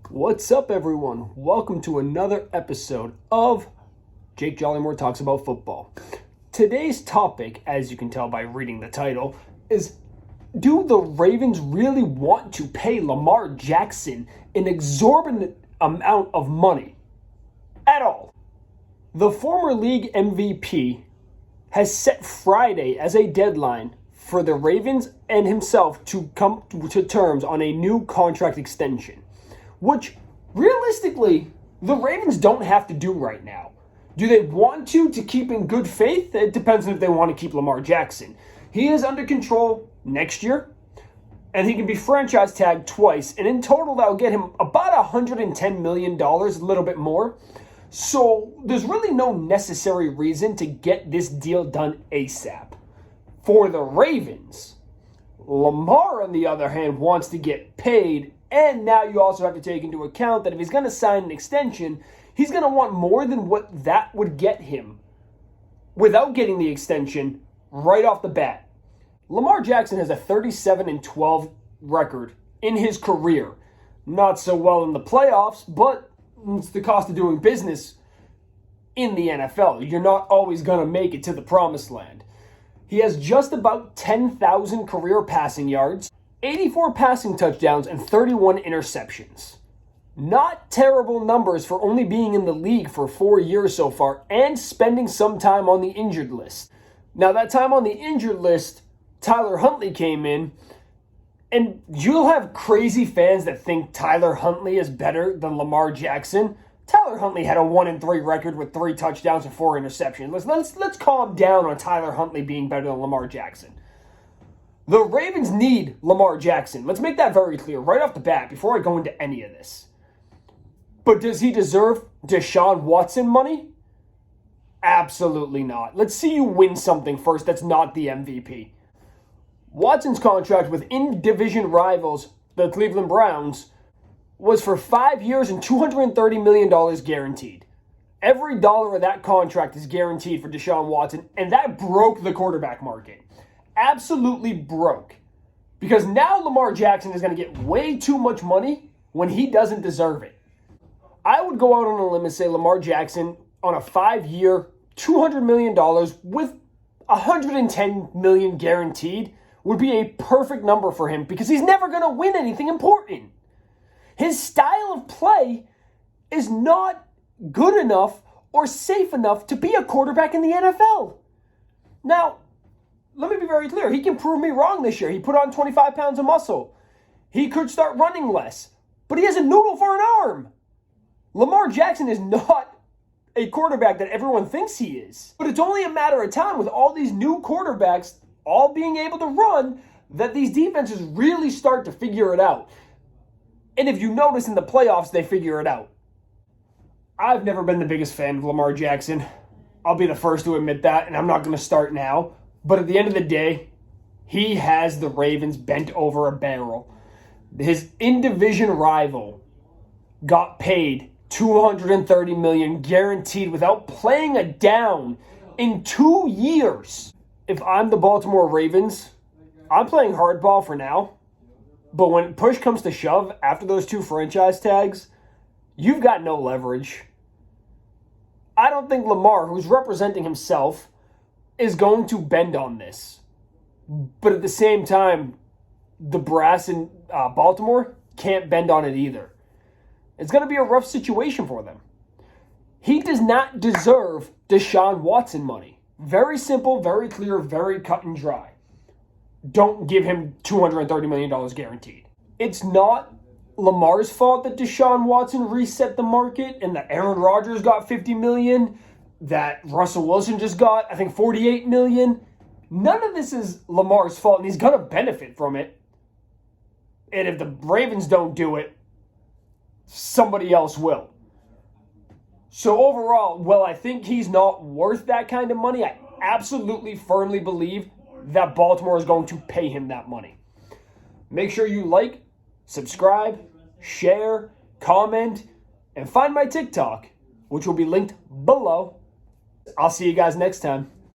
What's up, everyone? Welcome to another episode of Jake Jollymore Talks About Football. Today's topic, as you can tell by reading the title, is do the Ravens really want to pay Lamar Jackson an exorbitant amount of money at all? The former league MVP has set Friday as a deadline for the Ravens and himself to come to terms on a new contract extension, which realistically the Ravens don't have to do right now. Do they want to keep in good faith? It depends on if they want to keep Lamar Jackson. He is under control next year, and he can be franchise tagged twice, and in total that'll get him about $110 million, a little bit more. So there's really no necessary reason to get this deal done ASAP. For the Ravens, Lamar, on the other hand, wants to get paid. And now you also have to take into account that if he's going to sign an extension, he's going to want more than what that would get him without getting the extension right off the bat. Lamar Jackson has a 37-12 record in his career. Not so well in the playoffs, but it's the cost of doing business in the NFL. You're not always going to make it to the promised land. He has just about 10,000 career passing yards, 84 passing touchdowns, and 31 interceptions. Not terrible numbers for only being in the league for 4 years so far and spending some time on the injured list. Now, that time on the injured list, Tyler Huntley came in, and you'll have crazy fans that think Tyler Huntley is better than Lamar Jackson. Tyler Huntley had a 1-3 record with 3 touchdowns and 4 interceptions. Let's calm down on Tyler Huntley being better than Lamar Jackson. The Ravens need Lamar Jackson. Let's make that very clear right off the bat before I go into any of this. But does he deserve Deshaun Watson money? Absolutely not. Let's see you win something first that's not the MVP. Watson's contract with in-division rivals, the Cleveland Browns, was for 5 years and $230 million guaranteed. Every dollar of that contract is guaranteed for Deshaun Watson, and that broke the quarterback market. Absolutely broke. Because now Lamar Jackson is going to get way too much money when he doesn't deserve it. I would go out on a limb and say Lamar Jackson on a 5-year, $200 million with $110 million guaranteed would be a perfect number for him because he's never going to win anything important. His style of play is not good enough or safe enough to be a quarterback in the NFL. Now, let me be very clear. He can prove me wrong this year. He put on 25 pounds of muscle. He could start running less, but he has a noodle for an arm. Lamar Jackson is not a quarterback that everyone thinks he is. But it's only a matter of time with all these new quarterbacks all being able to run that these defenses really start to figure it out. And if you notice in the playoffs, they figure it out. I've never been the biggest fan of Lamar Jackson. I'll be the first to admit that, and I'm not going to start now. But at the end of the day, he has the Ravens bent over a barrel. His in-division rival got paid $230 million guaranteed without playing a down in 2 years. If I'm the Baltimore Ravens, I'm playing hardball for now. But when push comes to shove after those 2 franchise tags, you've got no leverage. I don't think Lamar, who's representing himself, is going to bend on this. But at the same time, the brass in Baltimore can't bend on it either. It's going to be a rough situation for them. He does not deserve Deshaun Watson money. Very simple, very clear, very cut and dry. Don't give him $230 million guaranteed. It's not Lamar's fault that Deshaun Watson reset the market and that Aaron Rodgers got $50 million, that Russell Wilson just got, I think, $48 million. None of this is Lamar's fault, and he's going to benefit from it. And if the Ravens don't do it, somebody else will. So overall, while I think he's not worth that kind of money, I absolutely firmly believe that Baltimore is going to pay him that money. Make sure you like, subscribe, share, comment, and find my TikTok, which will be linked below. I'll see you guys next time.